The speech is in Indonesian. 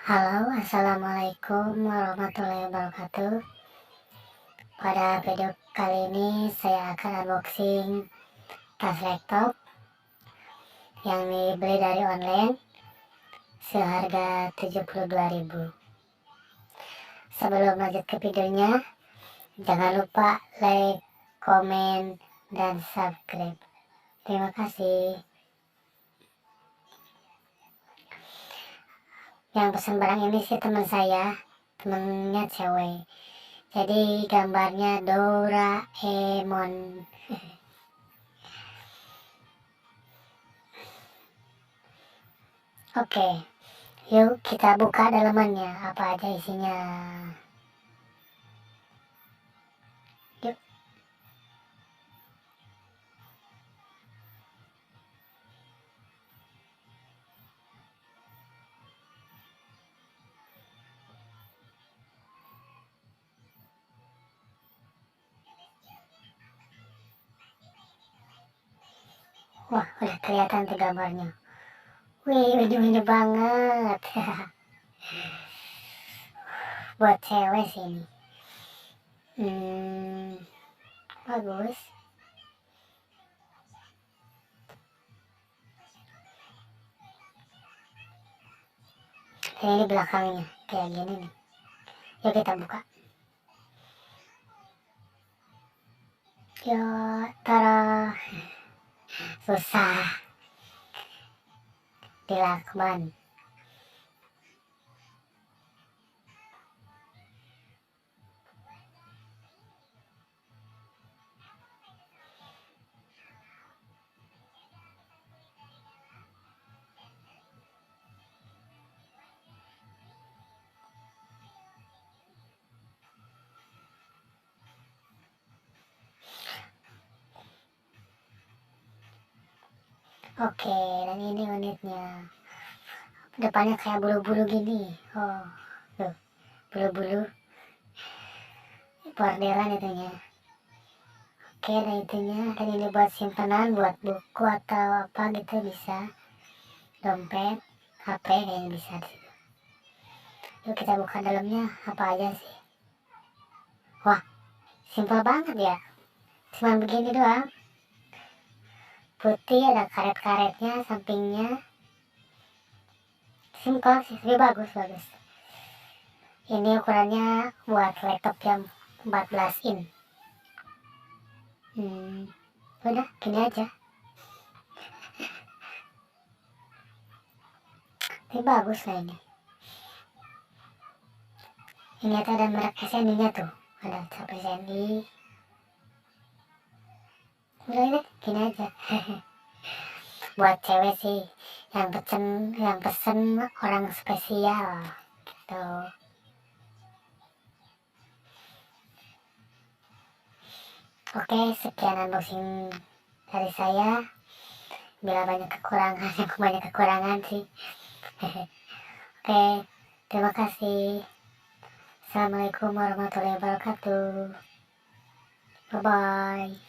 Halo, assalamualaikum warahmatullahi wabarakatuh. Pada video kali ini saya akan unboxing tas laptop yang dibeli dari online seharga 72.000. Sebelum lanjut ke videonya, jangan lupa like, komen, dan subscribe. Terima kasih. Yang pesan barang ini sih teman saya, temennya cewek. Jadi gambarnya Doraemon. Oke, yuk kita buka dalamannya, apa aja isinya. Yuk. Wah, udah kelihatan tuh gambarnya. Wih, unyu-unyu banget. Buat cewek sih ini. Bagus. Ini belakangnya kayak gini nih. Yuk kita buka. Yuk, taruh. Susah dilakban. Oke, dan ini unitnya. Depannya kayak bulu-bulu gini. Oh, tuh, bulu-bulu. Borderan itunya. Oke, dan itunya. Dan ini buat simpanan, buat buku atau apa gitu bisa. Dompet, HP kayaknya bisa disitu. Yuk kita buka dalamnya, apa aja sih. Wah, simpel banget ya. Cuma begini doang. Putih, ada karet-karetnya, sampingnya. Simpel sih, tapi bagus. Ini ukurannya buat laptop yang 14 in. Udah, gini aja. Ini bagus lah ini. Ini ada merek SNI-nya tuh. Ada cap SNI. Udah ini, gini aja. Buat cewek sih yang pesen orang spesial gitu. Oke, sekian unboxing dari saya. Bila banyak kekurangan, aku banyak kekurangan sih. Oke, terima kasih. Assalamualaikum warahmatullahi wabarakatuh. Bye bye.